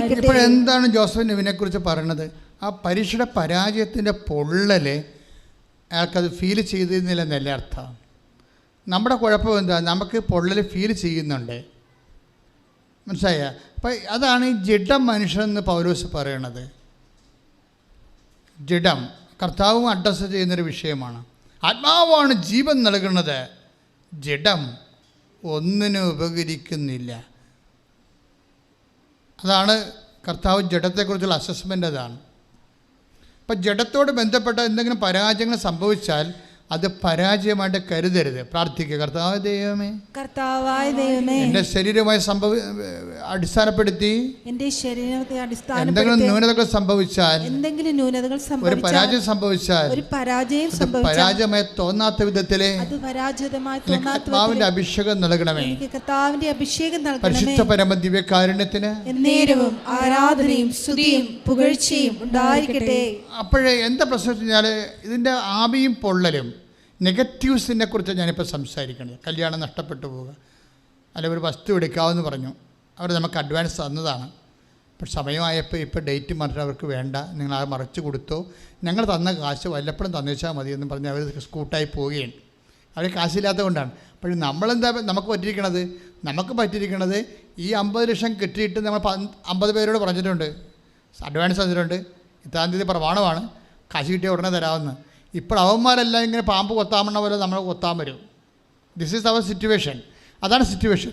ഉണ്ടായിരിക്കട്ടെ. ഇപ്പോഴെന്താണ് ജോസഫ് നെവിനെക്കുറിച്ച് പറയുന്നത്? ആ പരീക്ഷയുടെ പരാജയത്തിൻ്റെ പൊള്ളൽ അയാൾക്കത് ഫീൽ ചെയ്തിരുന്നില്ലെന്നല്ല അർത്ഥം. നമ്മുടെ കുഴപ്പം എന്താ? നമുക്ക് പൊള്ളൽ ഫീൽ ചെയ്യുന്നുണ്ട്, മനസ്സിലായ? അപ്പം അതാണ് ഈ ജഡം മനുഷ്യനെന്ന് പൗലോസ് പറയണത്. ജഡം കർത്താവും അഡ്രസ്സ് ചെയ്യുന്നൊരു വിഷയമാണ്. ആത്മാവാണ് ജീവൻ നൽകുന്നത്, ജഡം ഒന്നിനും ഉപകരിക്കുന്നില്ല. അതാണ് കർത്താവ് ജഡത്തെക്കുറിച്ചുള്ള അസസ്മെൻ്റ്. അതാണ്. അപ്പം ജഡത്തോട് ബന്ധപ്പെട്ട എന്തെങ്കിലും പരാജയങ്ങൾ സംഭവിച്ചാൽ അത് പരാജയമായിട്ട് കരുതരുത്. പ്രാർത്ഥിക്കുക, കർത്താവായ ദൈവമേ, കർത്താവായ ദൈവമേ, എൻ്റെ ശരീരവുമായി അടിസ്ഥാനപ്പെടുത്തി എന്തെങ്കിലും ന്യൂനതകൾ സംഭവിച്ചാൽ, ഒരു പരാജയം സംഭവിച്ചാൽ, പരാജയമായി തോന്നാത്ത വിധത്തിലെ കർത്താവിന്റെ അഭിഷേകം നൽകണമേ. പരിശുദ്ധ പരമ ദിവ്യകാരുണ്യത്തിന് എന്നേരവും ആരാധനയും സ്തുതിയും പുകഴ്ചയും ഉണ്ടായിരിക്കട്ടെ. അപ്പോഴേ എന്താ പ്രശ്നം വെച്ചാൽ, ഇതിൻ്റെ ആവിയും പൊള്ളലും നെഗറ്റീവ്സിനെ കുറിച്ച് ഞാനിപ്പോൾ സംസാരിക്കുന്നത്. കല്യാണം നഷ്ടപ്പെട്ടു പോവുക, അല്ലെങ്കിൽ ഒരു വസ്തു എടുക്കാമെന്ന് പറഞ്ഞു, അവർ നമുക്ക് അഡ്വാൻസ് തന്നതാണ്, പക്ഷെ സമയമായപ്പോൾ ഇപ്പോൾ ഡേറ്റ് മാറ്റി അവർക്ക് വേണ്ട, നിങ്ങൾ അത് മറിച്ച് കൊടുത്തോ, ഞങ്ങൾ തന്ന കാശ് വല്ലപ്പോഴും തന്നുവെച്ചാൽ മതി എന്ന് പറഞ്ഞ് അവർ സ്കൂട്ടായി പോവുകയാണ്. അവർ കാശില്ലാത്തത് കൊണ്ടാണ്. അപ്പോൾ നമ്മളെന്താ നമുക്ക് പറ്റിയിരിക്കണത് ഈ 50 ലക്ഷം കിട്ടിയിട്ട് നമ്മൾ 50 പേരോട് പറഞ്ഞിട്ടുണ്ട്, അഡ്വാൻസ് തന്നിട്ടുണ്ട്, ഇത്താം തീയതി പ്രമാണമാണ്, കാശ് കിട്ടിയ ഉടനെ തരാമെന്ന്. ഇപ്പോൾ അവന്മാരെല്ലാം ഇങ്ങനെ പാമ്പ് കൊത്താമണ്ണ പോലെ നമ്മൾ കൊത്താൻ വരും. This is our situation. അതാണ് സിറ്റുവേഷൻ.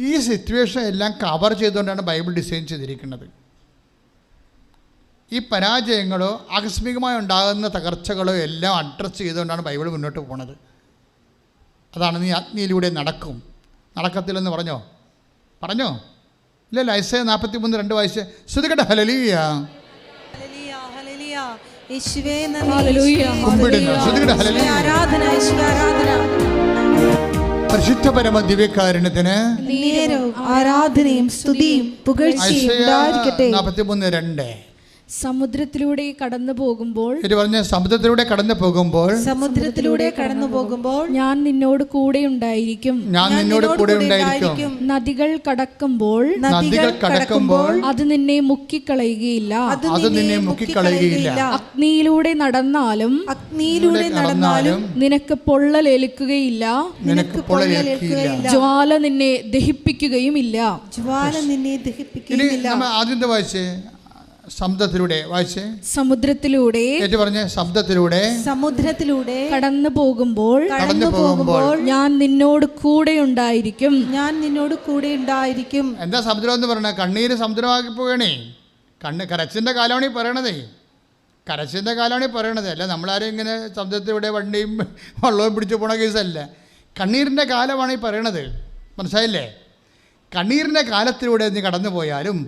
ഈ സിറ്റുവേഷൻ എല്ലാം കവർ ചെയ്തുകൊണ്ടാണ് ബൈബിൾ ഡിസൈൻ ചെയ്തിരിക്കുന്നത്. ഈ പരാജയങ്ങളോ ആകസ്മികമായി ഉണ്ടാകുന്ന തകർച്ചകളോ എല്ലാം അഡ്രസ്സ് ചെയ്തുകൊണ്ടാണ് ബൈബിൾ മുന്നോട്ട് പോകുന്നത്. അതാണ് നീ അഗ്നിയിലൂടെ നടക്കത്തില്ലെന്ന് പറഞ്ഞോ ഇല്ലല്ലോ. ഐസയ 43:2 വായിച്ച് ശ്രുതികട ഹല്ലേലൂയ. പരിശുദ്ധ പരമ ദിവ്യകാരുണ്യത്തിന് ആരാധനയും സ്തുതിയും പുകഴ്ചയും ഉണ്ടായിരിക്കട്ടെ. 43:2. സമുദ്രത്തിലൂടെ കടന്നു പോകുമ്പോൾ, സമുദ്രത്തിലൂടെ കടന്നു പോകുമ്പോൾ ഞാൻ നിന്നോട് കൂടെ ഉണ്ടായിരിക്കും. നദികൾ കടക്കുമ്പോൾ അത് നിന്നെ മുക്കിക്കളയുകയില്ല. അഗ്നിയിലൂടെ നടന്നാലും നിനക്ക് പൊള്ളലേൽക്കുകയില്ല. ജ്വാല നിന്നെ ദഹിപ്പിക്കുകയുമില്ല. സമുദ്രത്തിലൂടെ കടന്നു പോകുമ്പോൾ ഞാൻ നിന്നോട് കൂടെ ഉണ്ടായിരിക്കും. എന്താ സമുദ്രം എന്ന് പറഞ്ഞ? കണ്ണീര് സമുദ്രമാക്കി പോകണേ. കരച്ചിന്റെ കാലമാണ് ഈ പറയണത്. അല്ല നമ്മളാരും ഇങ്ങനെ സമുദ്രത്തിലൂടെ വണ്ടിയും വള്ളവും പിടിച്ചു പോണ കേസല്ല. കണ്ണീരിന്റെ കാലമാണ് ഈ പറയണത്. മനസ്സിലായില്ലേ? കണ്ണീരിന്റെ കാലത്തിലൂടെ നീ കടന്നു പോയാലും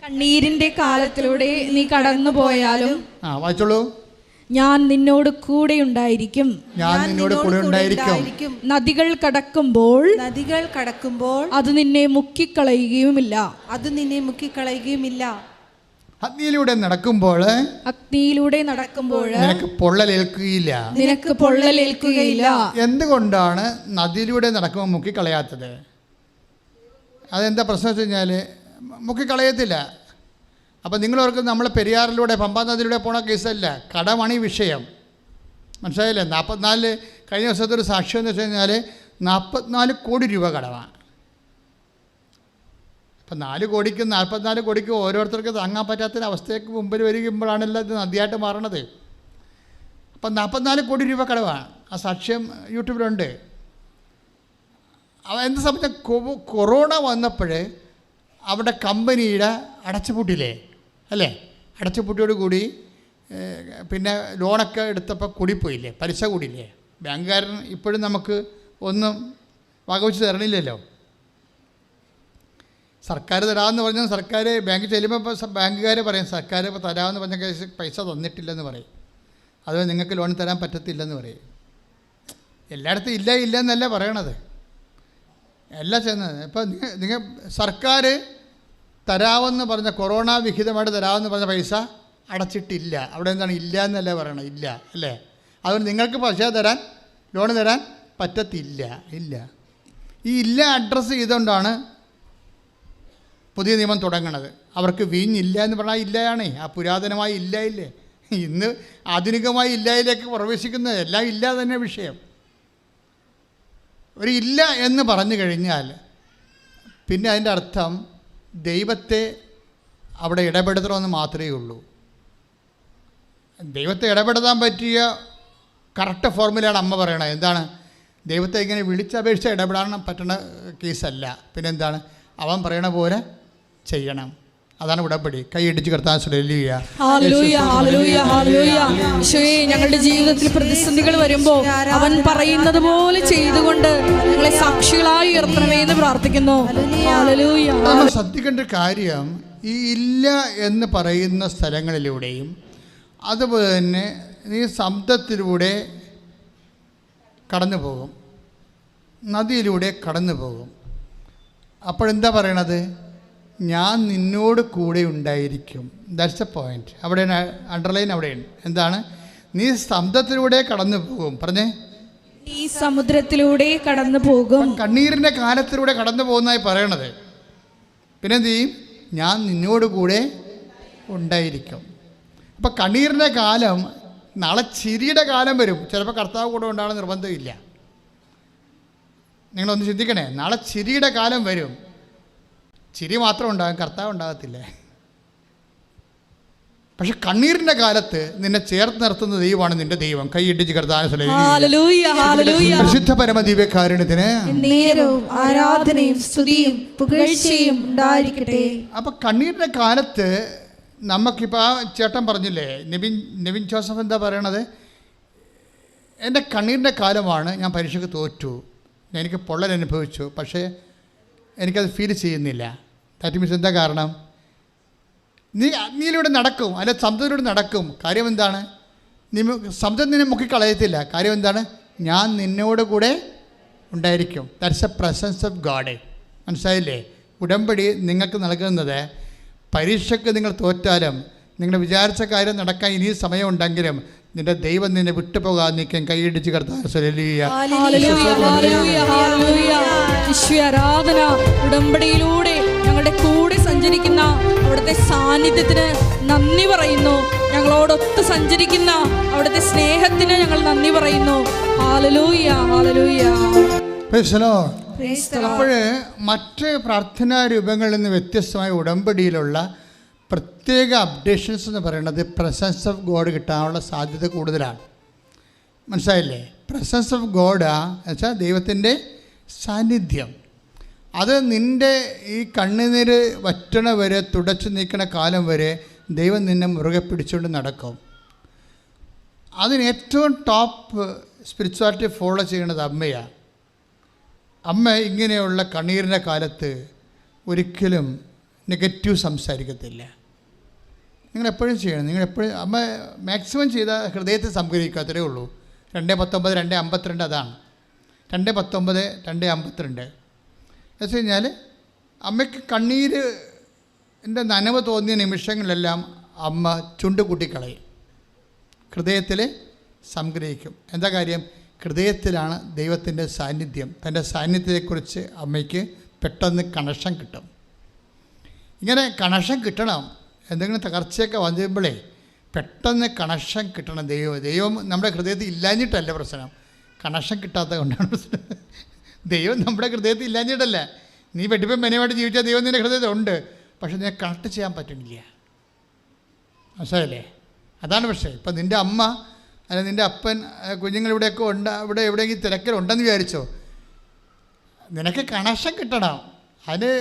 കണ്ണീരിന്റെ കാലത്തിലൂടെ നീ കടന്നു പോയാലും വായിച്ചോളൂ. ഞാൻ നിന്നോട് കൂടെ ഉണ്ടായിരിക്കും. നദികൾ കടക്കുമ്പോൾ അത് നിന്നെ മുക്കിക്കളയുകയുമില്ല. അഗ്നിയിലൂടെ നടക്കുമ്പോൾ നിനക്ക് പൊള്ളലേൽക്കുകയില്ല. എന്തുകൊണ്ടാണ് നദിയിലൂടെ നടക്കുമ്പോൾ മുക്കിക്കളയാത്തത്? അതെന്താ പ്രശ്നം വെച്ച് കഴിഞ്ഞാൽ മുക്കിക്കളയത്തില്ല. അപ്പം നിങ്ങളവർക്ക് നമ്മൾ പെരിയാറിലൂടെ പമ്പാ നദിയിലൂടെ പോണ കേസല്ല, കടമാണ് ഈ വിഷയം. മനസ്സിലായില്ലേ? 44 കഴിഞ്ഞ ദിവസത്തെ ഒരു സാക്ഷ്യം എന്ന് വെച്ച് കഴിഞ്ഞാൽ 44 കോടി രൂപ കടമാണ്. അപ്പം 4 കോടിക്കും 44 കോടിക്കും ഓരോരുത്തർക്ക് താങ്ങാൻ പറ്റാത്തൊരവസ്ഥയ്ക്ക് മുമ്പിൽ വരികയുമ്പോഴാണല്ലോ ഇത് നദിയായിട്ട് മാറണത്. അപ്പം 44 കോടി രൂപ കടവാണ്. ആ സാക്ഷ്യം യൂട്യൂബിലുണ്ട്. എന്താ സംബന്ധിച്ച കൊറോണ വന്നപ്പോൾ അവിടെ കമ്പനിയുടെ അടച്ചുപൂട്ടില്ലേ അല്ലേ? അടച്ചുപൂട്ടിയോടുകൂടി പിന്നെ ലോണൊക്കെ എടുത്തപ്പോൾ കൂടിപ്പോയില്ലേ, പലിശ കൂടിയില്ലേ? ബാങ്കുകാരൻ ഇപ്പോഴും നമുക്ക് ഒന്നും വകവെച്ച് തരണില്ലല്ലോ. സർക്കാർ തരാമെന്ന് പറഞ്ഞാൽ സർക്കാർ ബാങ്കിൽ ചെല്ലുമ്പോൾ ബാങ്കുകാർ പറയും സർക്കാർ ഇപ്പോൾ തരാമെന്ന് പറഞ്ഞ കേസ് പൈസ തന്നിട്ടില്ലെന്ന് പറയും. അതുപോലെ നിങ്ങൾക്ക് ലോൺ തരാൻ പറ്റത്തില്ലെന്ന് പറയും. എല്ലായിടത്തും ഇല്ല എന്നല്ല പറയണത്, എല്ലാം ചെയ്യുന്നത്. ഇപ്പം നിങ്ങൾ സർക്കാർ തരാമെന്ന് പറഞ്ഞ കൊറോണ വിഹിതമായിട്ട് തരാമെന്ന് പറഞ്ഞ പൈസ അടച്ചിട്ടില്ല. അവിടെ എന്താണ് ഇല്ല എന്നല്ലേ പറയണത്? ഇല്ല അല്ലേ? അതുകൊണ്ട് നിങ്ങൾക്ക് പൈസ തരാൻ, ലോൺ തരാൻ പറ്റത്തില്ല. ഈ ഇല്ല അഡ്രസ്സ് ചെയ്തുകൊണ്ടാണ് പുതിയ നിയമം തുടങ്ങണത്. അവർക്ക് വീഞ്ഞില്ല എന്ന് പറഞ്ഞാൽ ഇല്ലയാണേ. ആ പുരാതനമായ ഇല്ലായില്ലേ, ഇന്ന് ആധുനികമായ ഇല്ലായിലേക്ക് പ്രവേശിക്കുന്നത് എല്ലാം ഇല്ല തന്നെ വിഷയം. ഒരു ഇല്ല എന്ന് പറഞ്ഞു കഴിഞ്ഞാൽ പിന്നെ അതിൻ്റെ അർത്ഥം ദൈവത്തെ അവിടെ ഇടപെടുത്തണമെന്ന് മാത്രമേ ഉള്ളൂ. ദൈവത്തെ ഇടപെടുത്താൻ പറ്റിയ കറക്റ്റ് ഫോർമുലയാണ് അമ്മ പറയണത്. എന്താണ്? ദൈവത്തെ ഇങ്ങനെ വിളിച്ചപേക്ഷിച്ച് ഇടപെടാൻ പറ്റുന്ന കേസല്ല. പിന്നെന്താണ്? അവൻ പറയണ പോലെ ചെയ്യണം. അതാണ് ഉടമ്പടി. കൈയടിച്ച് കർത്താൻ ഹല്ലേലൂയ. ഹല്ലേലൂയ, ഹല്ലേലൂയ, ഹല്ലേലൂയ. ഈശോയെ, ഞങ്ങളുടെ ജീവിതത്തിൽ പ്രതിസന്ധികൾ വരുമ്പോൾ അവൻ പറയുന്നത് പോലെ ചെയ്തുകൊണ്ട് ഞങ്ങളെ സാക്ഷികളായി ഉയർത്തണമേ എന്ന് പ്രാർത്ഥിക്കുന്നു. ഹല്ലേലൂയ. നമ്മൾ ശ്രദ്ധിക്കേണ്ട കാര്യം, ഈ ഇല്ല എന്ന് പറയുന്ന സ്ഥലങ്ങളിലൂടെയും അതുപോലെ തന്നെ നീ ശബ്ദത്തിലൂടെ കടന്നു പോകും, നദിയിലൂടെ കടന്നു പോകും. അപ്പോഴെന്താ പറയണത്? ഞാൻ നിന്നോട് കൂടെ ഉണ്ടായിരിക്കും. That's A point. അവിടെയാണ് അണ്ടർലൈൻ. അവിടെയാണ് എന്താണ്? നീ ശബ്ദത്തിലൂടെ കടന്നു പോകും. പറഞ്ഞേ, ഈ സമുദ്രത്തിലൂടെ കടന്നു പോകും. കണ്ണീരിൻ്റെ കാലത്തിലൂടെ കടന്നു പോകുന്നതായി പറയണത്. പിന്നെന്ത് ചെയ്യും? ഞാൻ നിന്നോട് കൂടെ ഉണ്ടായിരിക്കും. അപ്പം കണ്ണീരിൻ്റെ കാലം, നാളെ ചിരിയുടെ കാലം വരും. ചിലപ്പോൾ കർത്താവ് കൂടെ ഉണ്ടാകണം നിർബന്ധമില്ല. നിങ്ങളൊന്ന് ചിന്തിക്കണേ, നാളെ ചിരിയുടെ കാലം വരും. ചിരി മാത്രം ഉണ്ടാകും, കർത്താവ് ഉണ്ടാകത്തില്ല. പക്ഷെ കണ്ണീരിൻ്റെ കാലത്ത് നിന്നെ ചേർത്ത് നിർത്തുന്ന ദൈവമാണ് നിന്റെ ദൈവം. കൈയിട്ടിച്ച് കർത്താവ് പരിശുദ്ധ പരമദിവ്യകാരുണ്യത്തിന് നേരവും ആരാധനയും സ്തുതിയും പുകഴ്ചയും ഉണ്ടായിരിക്കട്ടെ. അപ്പം കണ്ണീരിൻ്റെ കാലത്ത് നമുക്കിപ്പോൾ ആ ചേട്ടൻ പറഞ്ഞില്ലേ, നെവിൻ ജോസഫ് എന്താ പറയണത്? എൻ്റെ കണ്ണീരിൻ്റെ കാലമാണ്, ഞാൻ പരീക്ഷയ്ക്ക് തോറ്റു, എനിക്ക് പൊള്ളൽ അനുഭവിച്ചു, പക്ഷേ എനിക്കത് ഫീൽ ചെയ്യുന്നില്ല. ദാറ്റ് മീൻസ് എന്താ കാരണം? നീയിലൂടെ നടക്കും, അല്ലെ ശബ്ദത്തിലൂടെ നടക്കും. കാര്യം എന്താണ്? ശബ്ദം നിന്നെ മുക്കിക്കളയത്തില്ല. കാര്യം എന്താണ്? ഞാൻ നിന്നോട് കൂടെ ഉണ്ടായിരിക്കും. That's a presence of God. മനസ്സിലായില്ലേ? ഉടമ്പടി നിങ്ങൾക്ക് നൽകുന്നത് പരീക്ഷയ്ക്ക് നിങ്ങൾ തോറ്റാലും നിങ്ങൾ വിചാരിച്ച കാര്യം നടക്കാൻ ഇനി സമയമുണ്ടെങ്കിലും നിന്റെ ദൈവം നിന്നെ വിട്ടുപോകാൻ നിൽക്കാൻ കൈയിടിച്ച് കർത്താവ് ആരാധന. ഉടമ്പടിയിലൂടെ ഞങ്ങളുടെ കൂടെ സഞ്ചരിക്കുന്ന അവിടുത്തെ സാന്നിധ്യത്തിന് നന്ദി പറയുന്നു. ഞങ്ങളോടൊത്ത് സഞ്ചരിക്കുന്ന അവിടുത്തെ സ്നേഹത്തിന് ഞങ്ങൾ നന്ദി പറയുന്നു. Hallelujah, hallelujah. അപ്പോൾ മറ്റ് പ്രാർത്ഥനാ രൂപങ്ങളിൽ നിന്ന് വ്യത്യസ്തമായ ഉടമ്പടിയിലുള്ള പ്രത്യേക അപ്ഡേഷൻസ് എന്ന് പറയുന്നത് പ്രസൻസ് ഓഫ് ഗോഡ് കിട്ടാനുള്ള സാധ്യത കൂടുതലാണ്. മനസ്സിലായില്ലേ? പ്രസൻസ് ഓഫ് ഗോഡ് എന്നുവെച്ചാൽ ദൈവത്തിൻ്റെ സാന്നിധ്യം. അത് നിൻ്റെ ഈ കണ്ണുനീര് വറ്റണ വരെ, തുടച്ചു നീക്കണ കാലം വരെ ദൈവം നിന്നെ മുറുകെ പിടിച്ചുകൊണ്ട് നടക്കും. അതിന് ഏറ്റവും ടോപ്പ് സ്പിരിച്വാലിറ്റി ഫോളോ ചെയ്യണത് അമ്മയാണ്. അമ്മ ഇങ്ങനെയുള്ള കണ്ണീരിൻ്റെ കാലത്ത് ഒരിക്കലും നെഗറ്റീവ് സംസാരിക്കത്തില്ല. നിങ്ങളെപ്പോഴും ചെയ്യണം. നിങ്ങളെപ്പോഴും അമ്മ മാക്സിമം ചെയ്ത ഹൃദയത്തെ സംഗ്രഹിക്കാത്തതേ ഉള്ളൂ. 2:19, 2:52 അതാണ്. 2:19, 2:52 എന്ന് വെച്ച് കഴിഞ്ഞാൽ അമ്മയ്ക്ക് കണ്ണീരിൻ്റെ നനവ് തോന്നിയ നിമിഷങ്ങളിലെല്ലാം അമ്മ ചുണ്ടുകൂട്ടിക്കളയും, ഹൃദയത്തിൽ സംഗ്രഹിക്കും. എന്താ കാര്യം? ഹൃദയത്തിലാണ് ദൈവത്തിൻ്റെ സാന്നിധ്യം. തൻ്റെ സാന്നിധ്യത്തെക്കുറിച്ച് അമ്മയ്ക്ക് പെട്ടെന്ന് കണക്ഷൻ കിട്ടും. ഇങ്ങനെ കണക്ഷൻ കിട്ടണം. എന്തെങ്കിലും തകർച്ചയൊക്കെ വന്നുമ്പോഴേ പെട്ടെന്ന് കണക്ഷൻ കിട്ടണം. ദൈവം നമ്മുടെ ഹൃദയത്തിൽ ഇല്ലാഞ്ഞിട്ടല്ല പ്രശ്നം, കണക്ഷൻ കിട്ടാത്തത് കൊണ്ടാണ് പ്രശ്നം. ദൈവം നമ്മുടെ ഹൃദയത്തിൽ ഇല്ലാഞ്ഞിട്ടല്ല. നീ വെട്ടിപ്പം മെനവായിട്ട് ജീവിച്ചാൽ ദൈവം നിൻ്റെ ഹൃദയത്തിൽ ഉണ്ട്, പക്ഷെ നിന്നെ കണക്ട് ചെയ്യാൻ പറ്റുന്നില്ല. മനസ്സിലായില്ലേ? അതാണ് പ്രശ്നം. ഇപ്പം നിൻ്റെ അമ്മ അല്ല നിൻ്റെ അപ്പൻ കുഞ്ഞുങ്ങളിവിടെയൊക്കെ ഇവിടെ എവിടെയെങ്കിലും തിരക്കിലുണ്ടെന്ന് വിചാരിച്ചോ, നിനക്ക് കണക്ഷൻ കിട്ടണം. അതിന്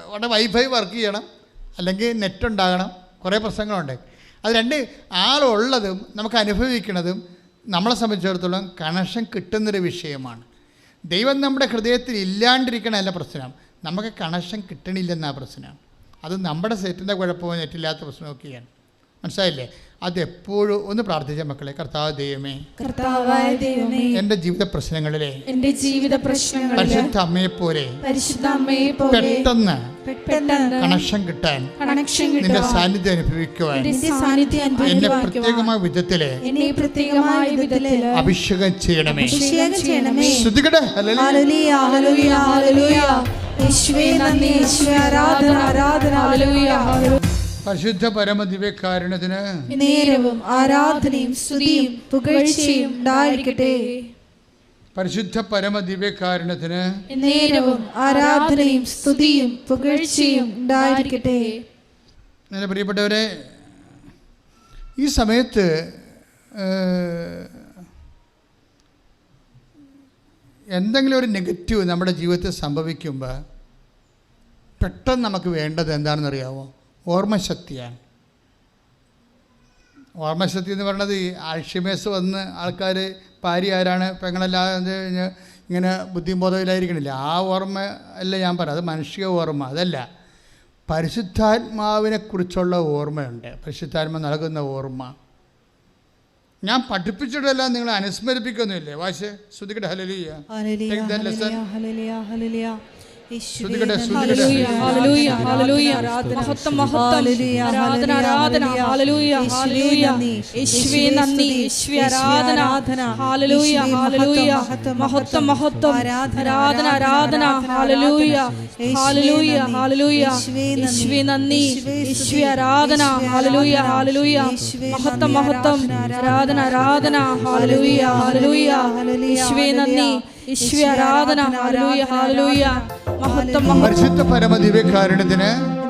അവിടെ വൈഫൈ വർക്ക് ചെയ്യണം, അല്ലെങ്കിൽ നെറ്റ് ഉണ്ടാകണം, കുറേ പ്രശ്നങ്ങളുണ്ട്. അത് രണ്ട് ആളുള്ളതും നമുക്ക് അനുഭവിക്കുന്നതും നമ്മളെ സംബന്ധിച്ചിടത്തോളം കണക്ഷൻ കിട്ടുന്നൊരു വിഷയമാണ്. ദൈവം നമ്മുടെ ഹൃദയത്തിൽ ഇല്ലാണ്ടിരിക്കണമല്ല പ്രശ്നം, നമുക്ക് കണക്ഷൻ കിട്ടണില്ലെന്നാണ് പ്രശ്നം. അത് നമ്മുടെ സെറ്റിൻ്റെ കുഴപ്പമോ നെറ്റില്ലാത്ത പ്രശ്നമൊക്കെയാണ്. മനസ്സിലായില്ലേ? അതെപ്പോഴും ഒന്ന് പ്രാർത്ഥിച്ച മക്കളെ, കർത്താവ് ദൈവമേ, എൻ്റെ ജീവിത പ്രശ്നങ്ങളിലെ പരിശുദ്ധ അമ്മയെ പോലെ പെട്ടെന്ന് കണക്ഷൻ കിട്ടാൻ, നിന്റെ സാന്നിധ്യം അനുഭവിക്കുവാൻ എന്നെ പ്രത്യേകമായ വിധത്തില് അഭിഷേകം ചെയ്യണമേ. ശ്രദ്ധിക്കട്ടെ. യേശുവേ നന്ദി, യേശുവേ ആരാധന, ആരാധന. ഹല്ലേലൂയ, ഹല്ലേലൂയ. പരിശുദ്ധ പരമദിവ്യകാരുണ്യത്തിന് നേരവും ആരാധനയും സ്തുതിയും പുകഴ്ചയും ഉണ്ടായിരിക്കട്ടെ. പരിശുദ്ധ പരമദിവ്യകാരുണ്യത്തിന് നേരവും ആരാധനയും സ്തുതിയും പുകഴ്ചയും ഉണ്ടായിരിക്കട്ടെ. എൻ്റെ പ്രിയപ്പെട്ടവരെ, ഈ സമയത്ത് എന്തെങ്കിലും ഒരു നെഗറ്റീവ് നമ്മുടെ ജീവിതത്തിൽ സംഭവിക്കുമ്പോൾ പെട്ടെന്ന് നമുക്ക് വേണ്ടത് എന്താണെന്നറിയാമോ? ഓർമ്മശക്തിയാണ്. ഓർമ്മശക്തി എന്ന് പറയുന്നത് ഈ ആൽഷിമേഴ്സ് വന്ന് ആൾക്കാർ ഭാര്യ ആരാണ് പെങ്ങളല്ലാതെ ഇങ്ങനെ ബുദ്ധിബോധമില്ലായിരിക്കണില്ല. ആ ഓർമ്മ അല്ല ഞാൻ പറയാം, അത് മാനുഷിക ഓർമ്മ അതല്ല. പരിശുദ്ധാത്മാവിനെക്കുറിച്ചുള്ള ഓർമ്മയുണ്ട്, പരിശുദ്ധാത്മ നൽകുന്ന ഓർമ്മ. ഞാൻ പഠിപ്പിച്ചിട്ടെല്ലാം നിങ്ങളെ അനുസ്മരിപ്പിക്കൊന്നുമില്ലേ? വാശ് ശ്രദ്ധിക്കട്ടെ. ഹല്ലേലൂയ. ഹല്ലേലൂയ, ഹല്ലേലൂയ, ഹല്ലേലൂയ. മഹത്വം, മഹത്വം. ആരാധന, ആരാധന. ഹല്ലേലൂയ, ഹല്ലേലൂയ. യേശുവേ നന്ദി, യേശുവേ ആരാധന. ഹല്ലേലൂയ, ഹല്ലേലൂയ. മഹത്വം, മഹത്വം. ആരാധന, ആരാധന. ഹല്ലേലൂയ, ഹല്ലേലൂയ, ഹല്ലേലൂയ. യേശുവേ നന്ദി, യേശുവേ ആരാധന. ഹല്ലേലൂയ, ഹല്ലേലൂയ. മഹത്വം, മഹത്വം. ആരാധന, ആരാധന. ഹല്ലേലൂയ, ഹല്ലേലൂയ. യേശുവേ നന്ദി, യേശുവേ ആരാധന. ഹല്ലേലൂയ, ഹല്ലേലൂയ. മഹത്വം, പരിശുദ്ധ പരമദിവ്യകാരുണ്യത്തിന്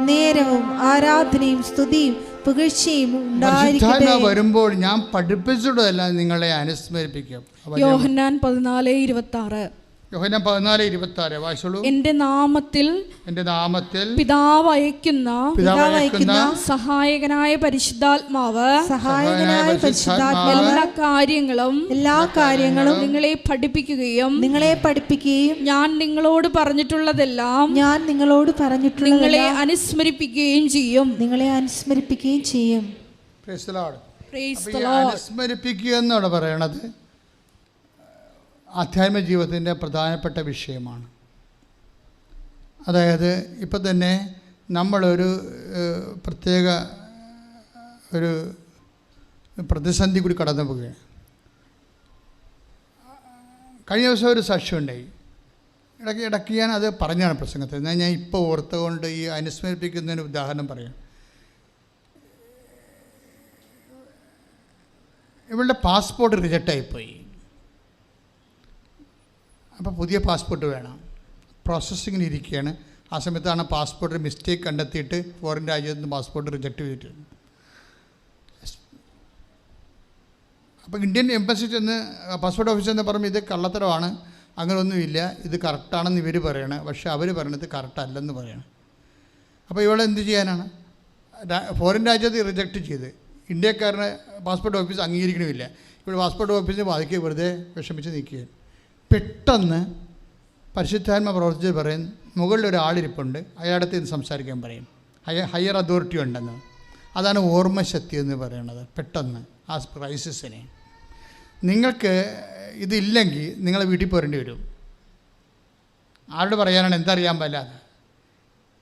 നേരവും ആരാധനയും സ്തുതിയും പുകഴ്ചയും ഉണ്ടായിരിക്കട്ടെ. വരുമ്പോൾ ഞാൻ പഠിപ്പിച്ചിട്ടതെല്ലാം നിങ്ങളെ അനുസ്മരിപ്പിക്കും. യോഹന്നാൻ 14:26. യോഹന്നാൻ 14:26 വായിച്ചോളൂ. എന്റെ നാമത്തിൽ പിതാവ് അയക്കുന്ന സഹായകനായ പരിശുദ്ധാത്മാവ് എല്ലാ കാര്യങ്ങളും നിങ്ങളെ പഠിപ്പിക്കുകയും ഞാൻ നിങ്ങളോട് പറഞ്ഞിട്ടുള്ളതെല്ലാം നിങ്ങളെ അനുസ്മരിപ്പിക്കുകയും ചെയ്യും. അനുസ്മരിപ്പിക്കുക എന്നാണ് പറയണത്. ആധ്യാത്മിക ജീവിതത്തിൻ്റെ പ്രധാനപ്പെട്ട വിഷയമാണ്. അതായത് ഇപ്പം തന്നെ നമ്മളൊരു പ്രത്യേക ഒരു പ്രതിസന്ധി കൂടി കടന്നു പോവുകയാണ്. കഴിഞ്ഞ ദിവസം ഒരു സാക്ഷ്യം ഉണ്ടായി. ഇടയ്ക്ക് ഞാൻ അത് പറഞ്ഞാണ് പ്രസംഗത്തിൽ. എന്നാൽ ഞാൻ ഇപ്പോൾ ഓർത്തുകൊണ്ട് ഈ അനുസ്മരിപ്പിക്കുന്നതിന് ഉദാഹരണം പറയാം. ഇവളുടെ പാസ്പോർട്ട് റിജക്റ്റായിപ്പോയി. അപ്പോൾ പുതിയ പാസ്പോർട്ട് വേണം. പ്രോസസ്സിങ്ങിന് ഇരിക്കുകയാണ്. ആ സമയത്താണ് പാസ്പോർട്ടിൽ മിസ്റ്റേക്ക് കണ്ടെത്തിയിട്ട് ഫോറിൻ രാജ്യത്ത് നിന്ന് പാസ്പോർട്ട് റിജക്റ്റ് ചെയ്തിട്ടുണ്ട്. അപ്പോൾ ഇന്ത്യൻ എംബസി ചെന്ന് പാസ്പോർട്ട് ഓഫീസിൽ നിന്ന് പറയുമ്പോൾ ഇത് കള്ളത്തരമാണ്, അങ്ങനെയൊന്നുമില്ല, ഇത് കറക്റ്റാണെന്ന് ഇവർ പറയണം. പക്ഷേ അവർ പറയണത് കറക്റ്റല്ലെന്ന് പറയണം. അപ്പോൾ ഇവളെന്ത് ചെയ്യാനാണ്? ഫോറിൻ രാജ്യത്ത് റിജക്റ്റ് ചെയ്ത് ഇന്ത്യക്കാരന് പാസ്പോർട്ട് ഓഫീസ് അംഗീകരിക്കണമില്ല. ഇവിടെ പാസ്പോർട്ട് ഓഫീസിന് ബാധിക്കുക വെറുതെ വിഷമിച്ച് നിൽക്കുകയാണ്. പെട്ടെന്ന് പരിശുദ്ധാത്മ പ്രവർത്തിച്ച് പറയും, മുകളിലൊരാളിരിപ്പുണ്ട്, അയാളടുത്ത് ഇത് സംസാരിക്കാൻ പറയും. ഹയർ അതോറിറ്റി ഉണ്ടെന്ന്. അതാണ് ഓർമ്മശക്തി എന്ന് പറയുന്നത്. പെട്ടെന്ന് ആ ക്രൈസിസിനെ നിങ്ങൾക്ക് ഇതില്ലെങ്കിൽ നിങ്ങളെ വീട്ടിൽ പോരേണ്ടി വരും. ആരോട് പറയാനാണ്? എന്തറിയാൻ പാടില്ലാതെ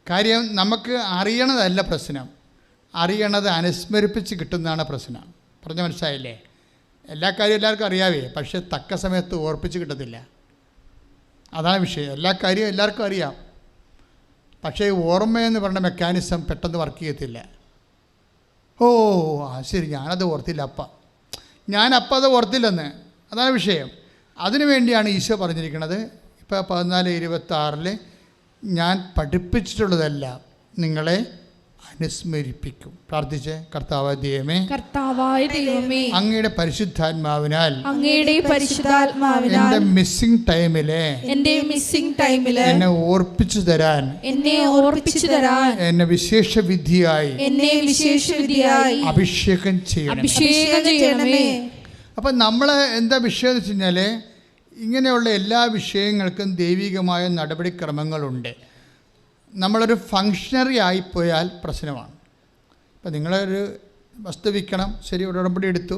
കാര്യം. നമുക്ക് അറിയണതല്ല പ്രശ്നം, അറിയണത് അനുസ്മരിപ്പിച്ച് കിട്ടുന്നതാണ് പ്രശ്നം. പറഞ്ഞ മനസ്സിലായില്ലേ? എല്ലാ കാര്യവും എല്ലാവർക്കും അറിയാവേ, പക്ഷെ തക്ക സമയത്ത് ഓർപ്പിച്ച് കിട്ടത്തില്ല. അതാണ് വിഷയം. എല്ലാ കാര്യവും എല്ലാവർക്കും അറിയാം, പക്ഷേ ഓർമ്മയെന്ന് പറഞ്ഞ മെക്കാനിസം പെട്ടെന്ന് വർക്ക് ചെയ്യത്തില്ല. ഓ ശരി, ഞാനത് ഓർത്തില്ല ഞാനപ്പം അത് ഓർത്തില്ലെന്ന്. അതാണ് വിഷയം. അതിനു വേണ്ടിയാണ് ഈശോ പറഞ്ഞിരിക്കുന്നത്. ഇപ്പോൾ 14:26 ഞാൻ പഠിപ്പിച്ചിട്ടുള്ളതെല്ലാം നിങ്ങളെ അനുസ്മരിപ്പിക്കും. പ്രാർത്ഥിച്ച്. കർത്താവായ ദൈവമേ, അങ്ങയുടെ പരിശുദ്ധാത്മാവിനാൽ എന്റെ മിസ്സിംഗ് ടൈമിലെ എന്നെ ഓർപ്പിച്ചു തരാൻ എന്നെ വിശേഷ വിധിയായി അഭിഷേകം ചെയ്യണമേ. അപ്പം നമ്മൾ എന്താ വിഷയം എന്ന് വെച്ച് കഴിഞ്ഞാൽ, ഇങ്ങനെയുള്ള എല്ലാ വിഷയങ്ങൾക്കും ദൈവികമായ നടപടിക്രമങ്ങളുണ്ട്. നമ്മളൊരു ഫങ്ഷണറി ആയിപ്പോയാൽ പ്രശ്നമാണ്. ഇപ്പം നിങ്ങളൊരു വസ്തു വിൽക്കണം, ശരി, ഒരു ഉടമ്പടി എടുത്തു,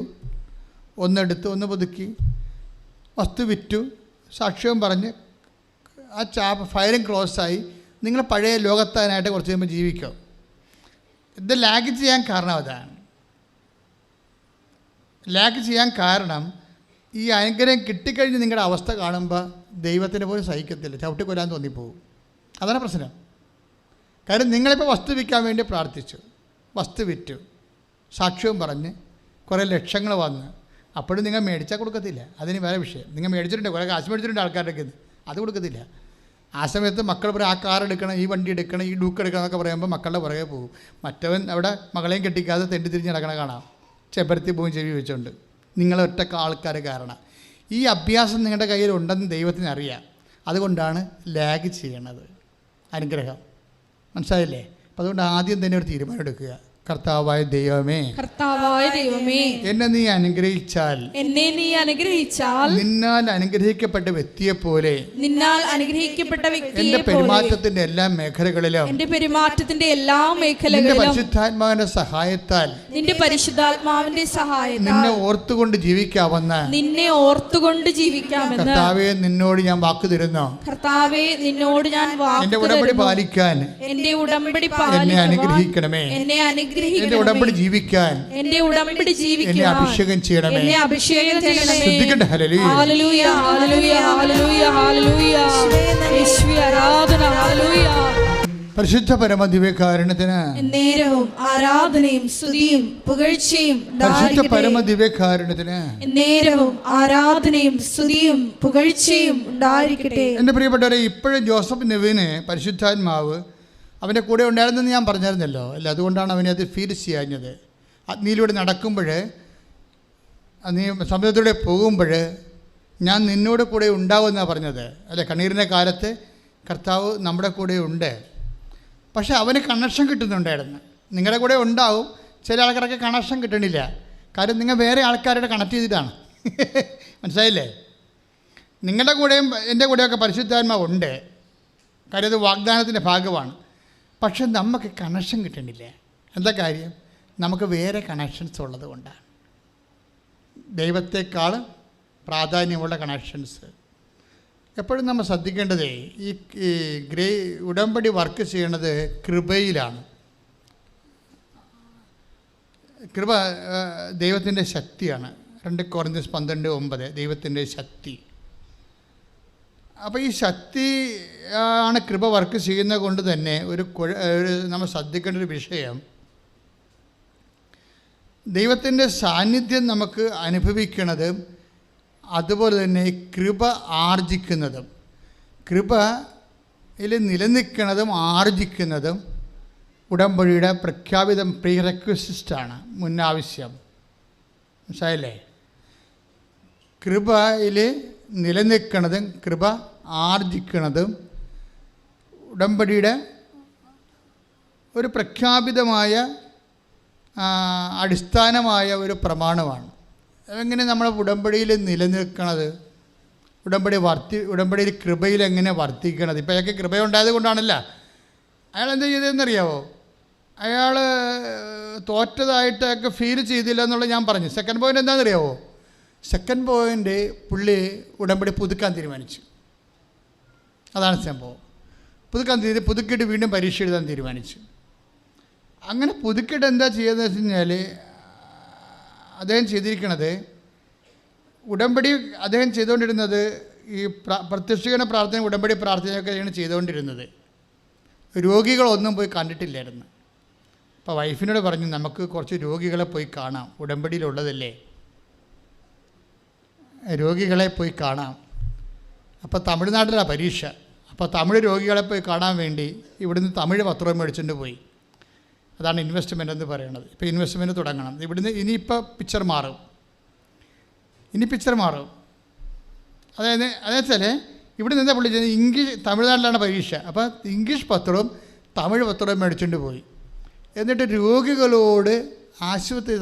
ഒന്ന് പുതുക്കി, വസ്തു വിറ്റു, സാക്ഷ്യവും പറഞ്ഞ് ആ ഫയലും ക്ലോസായി, നിങ്ങൾ പഴയ ലോകത്താനായിട്ട് കുറച്ച് കഴിയുമ്പോൾ ജീവിക്കും. ഇത് ലാഗ് ചെയ്യാൻ കാരണം അതാണ്. ലാഗ് ചെയ്യാൻ കാരണം ഈ അനുഗ്രഹം കിട്ടിക്കഴിഞ്ഞ് നിങ്ങളുടെ അവസ്ഥ കാണുമ്പോൾ ദൈവത്തിന് പോലും സഹിക്കത്തില്ല, ചവിട്ടിക്കൊല്ലാൻ തോന്നിപ്പോവും. അതാണ് പ്രശ്നം. കാര്യം നിങ്ങളിപ്പോൾ വസ്തു വിൽക്കാൻ വേണ്ടി പ്രാർത്ഥിച്ചു, വസ്തു വിറ്റു, സാക്ഷ്യവും പറഞ്ഞ് കുറേ ലക്ഷങ്ങൾ വന്ന്, അപ്പോഴും നിങ്ങൾ മേടിച്ചാൽ കൊടുക്കത്തില്ല. അതിന് വേറെ വിഷയം. നിങ്ങൾ മേടിച്ചിട്ടുണ്ട്, കുറേ കാശ് മേടിച്ചിട്ടുണ്ട് ആൾക്കാരുടെ ഇത്, അത് കൊടുക്കത്തില്ല. ആ സമയത്ത് മക്കൾ പറയും ആ കാർ എടുക്കണം, ഈ വണ്ടി എടുക്കണം, ഈ ഡൂക്ക് എടുക്കണം എന്നൊക്കെ പറയുമ്പോൾ മക്കളുടെ പുറകെ പോകും. മറ്റവൻ അവിടെ മകളെയും കെട്ടിക്കാതെ തെണ്ടി തിരിഞ്ഞ് നടക്കണ കാണാം, ചെമ്പരത്തി പോകും ചെവി വെച്ചുകൊണ്ട്. നിങ്ങളൊറ്റ ആൾക്കാർ കാരണം. ഈ അഭ്യാസം നിങ്ങളുടെ കയ്യിൽ ഉണ്ടെന്ന് ദൈവത്തിന് അറിയാം. അതുകൊണ്ടാണ് ലാഗ് ചെയ്യണത് അനുഗ്രഹം. മനസ്സിലായില്ലേ? അപ്പം അതുകൊണ്ട് ആദ്യം തന്നെ ഒരു തീരുമാനം എടുക്കുക. കർത്താവായ ദൈവമേ, എന്നെ നീ അനുഗ്രഹിച്ചാൽ നിന്നാൽ അനുഗ്രഹിക്കപ്പെട്ട വ്യക്തിയെ പോലെ എന്റെ പെരുമാറ്റത്തിന്റെ എല്ലാ മേഖലകളിലും നിന്റെ പരിശുദ്ധാത്മാവിന്റെ സഹായത്താൽ നിന്നെ ഓർത്തുകൊണ്ട് ജീവിക്കാമെന്ന് കർത്താവേ നിന്നോട് ഞാൻ വാക്ക് തരുന്നു. എന്റെ ഉടമ്പടി പാലിക്കാൻ എന്നെ അനുഗ്രഹിക്കണമേ. എന്റെ ഉടമ്പടി ജീവിക്കാൻ എന്നെ അഭിഷേകം ചെയ്യണമേ. ശ്രദ്ധിക്കട്ടെ. ഹല്ലേലൂയ, ഹല്ലേലൂയ, ഹല്ലേലൂയ, ഹല്ലേലൂയ. യേശുവേ ആരാധന. ഹല്ലേലൂയ. പരിശുദ്ധ പരമദിവ്യകാരുണ്യത്തിന് നേരവും ആരാധനയും സ്തുതിയും പുകഴ്ചയും. പരിശുദ്ധ പരമദിവ്യകാരുണ്യത്തിന് നേരവും ആരാധനയും സ്തുതിയും പുകഴ്ചയും ഉണ്ടായിരിക്കട്ടെ. എൻ്റെ പ്രിയപ്പെട്ടവരെ, ഇപ്പോഴും ജോസഫ് നെവിന് പരിശുദ്ധാത്മാവ് അവൻ്റെ കൂടെ ഉണ്ടായിരുന്നെന്ന് ഞാൻ പറഞ്ഞിരുന്നല്ലോ അല്ല. അതുകൊണ്ടാണ് അവനെ അത് ഫീൽ ചെയ്യാഞ്ഞത്. അഗ്നിയിലൂടെ നടക്കുമ്പോൾ, നീ സമുദ്രത്തിലൂടെ പോകുമ്പോൾ ഞാൻ നിന്നോട് കൂടെ ഉണ്ടാവുമെന്നാണ് പറഞ്ഞത് അല്ലേ. കണ്ണീരിൻ്റെ കാലത്ത് കർത്താവ് നമ്മുടെ കൂടെ ഉണ്ട്. പക്ഷേ അവന് കണക്ഷൻ കിട്ടുന്നുണ്ടായിരുന്നു. നിങ്ങളുടെ കൂടെ ഉണ്ടാവും, ചില ആൾക്കാരൊക്കെ കണക്ഷൻ കിട്ടണില്ല. കാര്യം നിങ്ങൾ വേറെ ആൾക്കാരുടെ കണക്ട് ചെയ്തിട്ടാണ്. മനസ്സിലായില്ലേ? നിങ്ങളുടെ കൂടെയും എൻ്റെ കൂടെയൊക്കെ പരിശുദ്ധാത്മാവ് ഉണ്ട്. കാര്യം അത് വാഗ്ദാനത്തിൻ്റെ ഭാഗമാണ്. പക്ഷെ നമുക്ക് കണക്ഷൻ കിട്ടണില്ല. എന്താ കാര്യം? നമുക്ക് വേറെ കണക്ഷൻസ് ഉള്ളത് കൊണ്ടാണ്. ദൈവത്തെക്കാൾ പ്രാധാന്യമുള്ള കണക്ഷൻസ്. എപ്പോഴും നമ്മൾ ശ്രദ്ധിക്കേണ്ടതേ ഈ ഉടമ്പടി വർക്ക് ചെയ്യണത് കൃപയിലാണ്. കൃപ ദൈവത്തിൻ്റെ ശക്തിയാണ്. 2 Corinthians 12:9 ദൈവത്തിൻ്റെ ശക്തി. അപ്പോൾ ഈ ശക്തി ആണ് കൃപ വർക്ക് ചെയ്യുന്നത് കൊണ്ട് തന്നെ നമ്മൾ ശ്രദ്ധിക്കേണ്ട ഒരു വിഷയം, ദൈവത്തിൻ്റെ സാന്നിധ്യം നമുക്ക് അനുഭവിക്കുന്നതും അതുപോലെ തന്നെ കൃപ ആർജിക്കുന്നതും, കൃപയിൽ നിലനിൽക്കുന്നതും ആർജിക്കുന്നതും ഉടമ്പടിയുടെ പ്രഖ്യാപിതം പ്രീറെക്വിസിറ്റാണ്, മുന്നാവശ്യം. മനസ്സിലായില്ലേ? കൃപയിൽ നിലനിൽക്കുന്നതും കൃപ ആർജിക്കുന്നതും ഉടമ്പടിയുടെ ഒരു പ്രഖ്യാപിതമായ അടിസ്ഥാനമായ ഒരു പ്രമാണമാണ്. എങ്ങനെ നമ്മൾ ഉടമ്പടിയിൽ നിലനിൽക്കണത്, ഉടമ്പടിയിൽ കൃപയിൽ എങ്ങനെ വർദ്ധിക്കണത്. ഇപ്പോൾ അയാൾക്ക് കൃപയുണ്ടായത് കൊണ്ടാണല്ല. അയാൾ എന്താ ചെയ്തതെന്നറിയാവോ? അയാൾ തോറ്റതായിട്ടൊക്കെ ഫീൽ ചെയ്തില്ല എന്നുള്ളത് ഞാൻ പറഞ്ഞു. സെക്കൻഡ് പോയിൻ്റ് എന്താണെന്നറിയാവോ? സെക്കൻഡ് പോയിൻ്റ് പുള്ളി ഉടമ്പടി പുതുക്കാൻ തീരുമാനിച്ചു. അതാണ് സംഭവം. പുതുക്കിയിട്ട് വീണ്ടും പരീക്ഷ എഴുതാൻ തീരുമാനിച്ചു. അങ്ങനെ പുതുക്കിയിട്ട് എന്താ ചെയ്യുന്നത് വെച്ച് കഴിഞ്ഞാൽ, അദ്ദേഹം ചെയ്തിരിക്കുന്നത് ഉടമ്പടി അദ്ദേഹം ചെയ്തുകൊണ്ടിരുന്നത് ഈ പ്രത്യക്ഷീകരണ പ്രാർത്ഥന, ഉടമ്പടി പ്രാർത്ഥനയൊക്കെയാണ് ചെയ്തുകൊണ്ടിരുന്നത്. രോഗികളൊന്നും പോയി കണ്ടിട്ടില്ലായിരുന്നു. അപ്പോൾ വൈഫിനോട് പറഞ്ഞു, നമുക്ക് കുറച്ച് രോഗികളെ പോയി കാണാം, ഉടമ്പടിയിലുള്ളതല്ലേ, രോഗികളെ പോയി കാണാം. അപ്പോൾ തമിഴ്നാട്ടിലാണ് പരീക്ഷ. അപ്പോൾ തമിഴ് രോഗികളെ പോയി കാണാൻ വേണ്ടി ഇവിടുന്ന് തമിഴ് പത്രം മേടിച്ചുകൊണ്ട് പോയി. അതാണ് ഇൻവെസ്റ്റ്മെൻ്റ് എന്ന് പറയുന്നത്. ഇപ്പോൾ ഇൻവെസ്റ്റ്മെൻറ്റ് തുടങ്ങണം. ഇവിടുന്ന് ഇനിയിപ്പോൾ പിക്ചർ മാറും. അതായത് വെച്ചാൽ ഇവിടെ നിന്ന് പുള്ളി തമിഴ്നാട്ടിലാണ് പരീക്ഷ. അപ്പോൾ ഇംഗ്ലീഷ് പത്രവും തമിഴ് പത്രവും മേടിച്ചുകൊണ്ട് പോയി. എന്നിട്ട് രോഗികളോട്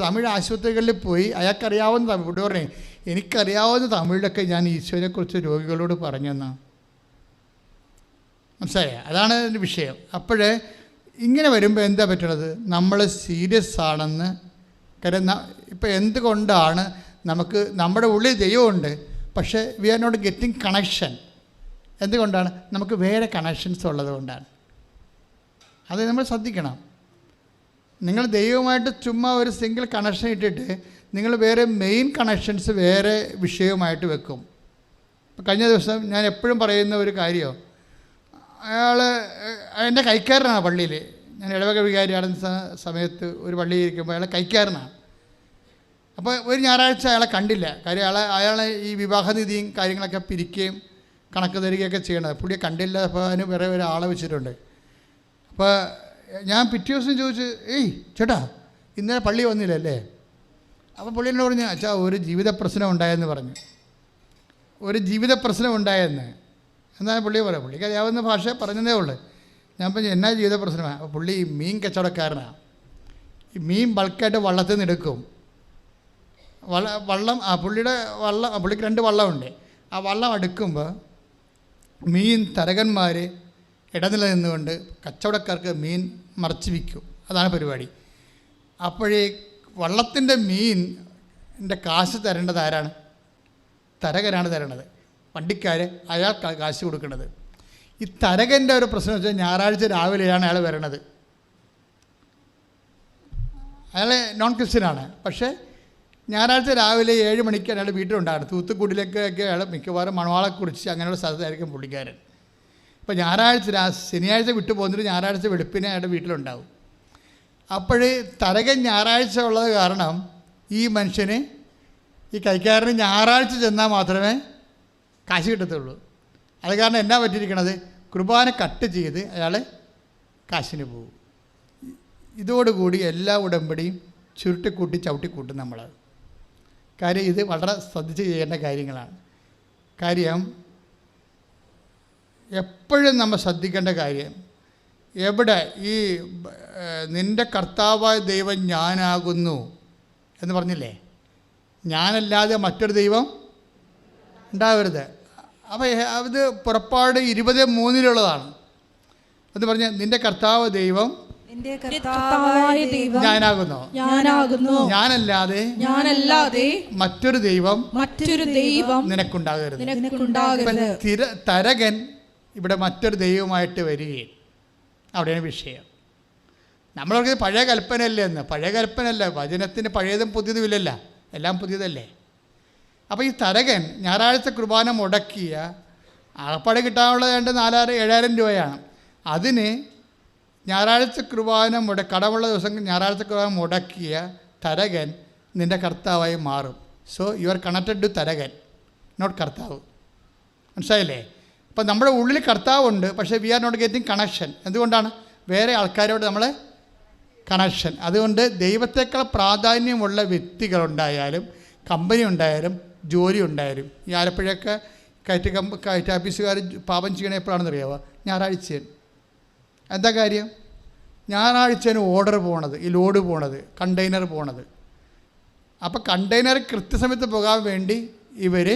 തമിഴ് ആശുപത്രികളിൽ പോയി അയാൾക്കറിയാവുന്ന തമിഴ് പറഞ്ഞു, എനിക്കറിയാവുന്ന തമിഴിലൊക്കെ ഞാൻ ഈശോയെക്കുറിച്ച് രോഗികളോട് പറഞ്ഞെന്നാണ്. മനസ്സിലായ? അതാണ് അതിൻ്റെ വിഷയം. അപ്പോഴേ ഇങ്ങനെ വരുമ്പോൾ എന്താ പറ്റണത്? നമ്മൾ സീരിയസ് ആണെന്ന്. കാര്യം ഇപ്പം എന്തുകൊണ്ടാണ് നമുക്ക് നമ്മുടെ ഉള്ളിൽ ദൈവമുണ്ട്, പക്ഷേ we are not getting connection. എന്തുകൊണ്ടാണ്? നമുക്ക് വേറെ കണക്ഷൻസ് ഉള്ളത് കൊണ്ടാണ്. അത് നമ്മൾ ശ്രദ്ധിക്കണം. നിങ്ങൾ ദൈവമായിട്ട് ചുമ്മാ ഒരു സിംഗിൾ കണക്ഷൻ ഇട്ടിട്ട് നിങ്ങൾ വേറെ മെയിൻ കണക്ഷൻസ് വേറെ വിഷയവുമായിട്ട് വെക്കും. കഴിഞ്ഞ ദിവസം ഞാൻ എപ്പോഴും പറയുന്ന ഒരു കാര്യം, അയാൾ എൻ്റെ കൈക്കാരനാണ് പള്ളിയിൽ. ഞാൻ ഇടവക വികാരിയാടുന്ന സമയത്ത് ഒരു പള്ളിയിൽ ഇരിക്കുമ്പോൾ അയാൾ കൈക്കാരനാണ്. അപ്പോൾ ഒരു ഞായറാഴ്ച അയാളെ കണ്ടില്ല. കാര്യം അയാളെ ഈ വിവാഹനിധിയും കാര്യങ്ങളൊക്കെ പിരിക്കുകയും കണക്ക് തരികയൊക്കെ ചെയ്യണത്. പുള്ളിയെ കണ്ടില്ല. അപ്പോൾ അതിന് വേറെ ഒരാളെ വെച്ചിട്ടുണ്ട്. അപ്പോൾ ഞാൻ പിറ്റേ ദിവസം ചോദിച്ചു, ഏയ് ചേട്ടാ ഇന്നലെ പള്ളി വന്നില്ലല്ലേ? അപ്പോൾ പുള്ളി എന്നോട് പറഞ്ഞു, അച്ഛാ ഒരു ജീവിത പ്രശ്നം ഉണ്ടായെന്ന് പറഞ്ഞു. ഒരു ജീവിത പ്രശ്നം ഉണ്ടായെന്ന് എന്നാണ് പുള്ളി പറയാം. പുള്ളിക്ക് അറിയാവുന്ന ഭാഷ പറഞ്ഞതേ ഉള്ളൂ. ഞാൻ പറഞ്ഞു എന്നാ ജീവിത പ്രശ്നമാണ്? അപ്പോൾ പുള്ളി മീൻ കച്ചവടക്കാരനാണ്. ഈ മീൻ ബൾക്കായിട്ട് വള്ളത്തിൽ നിന്ന് എടുക്കും. വള്ളം പുള്ളിക്ക് 2 വള്ളമുണ്ട്. ആ വള്ളം അടുക്കുമ്പോൾ മീൻ തരകന്മാർ ഇടനില നിന്നുകൊണ്ട് കച്ചവടക്കാർക്ക് മീൻ മറച്ചു വിൽക്കും. അതാണ് പരിപാടി. അപ്പോഴേ വള്ളത്തിൻ്റെ മീനിൻ്റെ കാശ് തരേണ്ടത് ആരാണ്? തരകനാണ് തരണത്. വണ്ടിക്കാർ അയാൾ കാശ് കൊടുക്കുന്നത്. ഈ തരകൻ്റെ ഒരു പ്രശ്നം വെച്ചാൽ ഞായറാഴ്ച രാവിലെയാണ് അയാൾ വരണത്. അയാൾ നോൺ ക്രിസ്ത്യനാണ്. പക്ഷേ ഞായറാഴ്ച രാവിലെ 7 മണിക്കാണ് അയാൾ വീട്ടിലുണ്ടാകുന്നത്. തൂത്തുക്കുടിയിലേക്കൊക്കെ അയാൾ മിക്കവാറും മണവാളെ കുറിച്ച് അങ്ങനെയുള്ള സ്ഥലത്തായിരിക്കും പുള്ളിക്കാരൻ. ഇപ്പോൾ ശനിയാഴ്ച വിട്ടു പോകുന്നിട്ട് ഞായറാഴ്ച വെളുപ്പിനെ അയാളുടെ വീട്ടിലുണ്ടാവും. അപ്പോഴേ തരകൻ ഞായറാഴ്ച ഉള്ളത് കാരണം ഈ മനുഷ്യന്, ഈ കൈക്കാരന് ഞായറാഴ്ച ചെന്നാൽ മാത്രമേ കാശ് കിട്ടത്തുള്ളൂ. അത് കാരണം എന്നാ പറ്റിയിരിക്കണത്? കുർബാന കട്ട് ചെയ്ത് അയാൾ കാശിന് പോകും. ഇതോടുകൂടി എല്ലാ ഉടമ്പടിയും ചുരുട്ടിക്കൂട്ടി ചവിട്ടിക്കൂട്ടും നമ്മൾ. കാര്യം ഇത് വളരെ ശ്രദ്ധിച്ച് ചെയ്യേണ്ട കാര്യങ്ങളാണ്. കാര്യം എപ്പോഴും നമ്മൾ ശ്രദ്ധിക്കേണ്ട കാര്യം, എവിടെ ഈ നിൻ്റെ കർത്താവായ ദൈവം ഞാനാകുന്നു എന്ന് പറഞ്ഞില്ലേ, ഞാനല്ലാതെ മറ്റൊരു ദൈവം ഉണ്ടാവരുത്. അപ്പോൾ അത് പുറപ്പാട് 20:3 എന്ന് പറഞ്ഞാൽ നിൻ്റെ കർത്താവ് ദൈവം ഞാനാകുന്നു, ഞാനല്ലാതെ മറ്റൊരു ദൈവം നിനക്കുണ്ടാകരുത്. തരകൻ ഇവിടെ മറ്റൊരു ദൈവമായിട്ട് വരികയും അവിടെയാണ് വിഷയം. നമ്മളൊക്കെ പഴയ കൽപ്പനയല്ലേ എന്ന്. പഴയ കൽപ്പനയല്ല, വചനത്തിന് പഴയതും പുതിയതും ഇല്ലല്ല, എല്ലാം പുതിയതല്ലേ. അപ്പോൾ ഈ തരകൻ ഞായറാഴ്ച കുർബാന മുടക്കിയ ആകപ്പാടെ കിട്ടാനുള്ളത് 4,000-7,000 രൂപയാണ്. അതിന് ഞായറാഴ്ച കുർബാന കടമുള്ള ദിവസം ഞായറാഴ്ച കുർബാന മുടക്കിയ തരകൻ നിൻ്റെ കർത്താവായി മാറും. So you are connected to tharakan, not karthavu. മനസ്സിലായില്ലേ? അപ്പം നമ്മുടെ ഉള്ളിൽ കർത്താവുണ്ട്, പക്ഷേ we are not getting connection. എന്തുകൊണ്ടാണ്? വേറെ ആൾക്കാരോട് നമ്മൾ കണക്ഷൻ. അതുകൊണ്ട് ദൈവത്തേക്കാൾ പ്രാധാന്യമുള്ള വ്യക്തികളുണ്ടായാലും കമ്പനി ഉണ്ടായാലും ജോലി ഉണ്ടായാലും, ഈ ആലപ്പുഴയൊക്കെ കയറ്റ് ഓഫീസുകാർ പാപം ചെയ്യണ എപ്പോഴാണെന്ന് അറിയാമോ? ഞായറാഴ്ചയാണ്. എന്താ കാര്യം? ഞായറാഴ്ചയാണ് ഓർഡർ പോണത്, ഈ ലോഡ് പോണത്, കണ്ടെയ്നർ പോണത്. അപ്പോൾ കണ്ടെയ്നർ കൃത്യസമയത്ത് പോകാൻ വേണ്ടി ഇവർ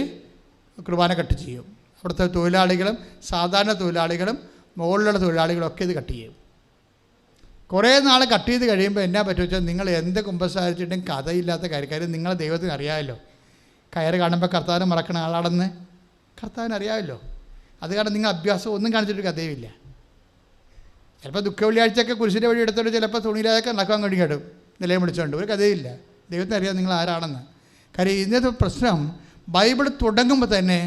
കുർബാന കട്ട് ചെയ്യും. അവിടുത്തെ തൊഴിലാളികളും സാധാരണ തൊഴിലാളികളും മുകളിലുള്ള തൊഴിലാളികളൊക്കെ ഇത് കട്ട് ചെയ്യും. കുറേ നാൾ കട്ട് ചെയ്ത് കഴിയുമ്പോൾ എന്നാ പറ്റുക വെച്ചാൽ, നിങ്ങൾ എന്ത് കുമ്പസാരിച്ചിട്ടും കഥയില്ലാത്ത കാര്യം നിങ്ങളെ ദൈവത്തിന് അറിയാമല്ലോ. കയറ് കാണുമ്പോൾ കർത്താവിനെ മറക്കണ ആളാണെന്ന് കർത്താവിന് അറിയാമല്ലോ. അത് കാരണം നിങ്ങൾ അഭ്യാസം ഒന്നും കാണിച്ചിട്ട് കഥയുമില്ല. ചിലപ്പോൾ ദുഃഖ വെള്ളിയാഴ്ചയൊക്കെ കുരിശിൻ്റെ വഴി എടുത്തോണ്ട് ചിലപ്പോൾ തുണിയിലൊക്കെ നടക്കാൻ കഴിയും, നിലയം വിളിച്ചുകൊണ്ട്. ഒരു കഥയില്ല. ദൈവത്തിന് അറിയാം നിങ്ങൾ ആരാണെന്ന്. കാര്യം ഇന്നത്തെ പ്രശ്നം, ബൈബിൾ തുടങ്ങുമ്പോൾ തന്നെ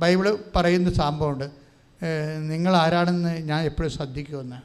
ബൈബിൾ പറയുന്ന സംഭവമുണ്ട്, നിങ്ങൾ ആരാണെന്ന് ഞാൻ എപ്പോഴും ശ്രദ്ധിക്കുമെന്ന്.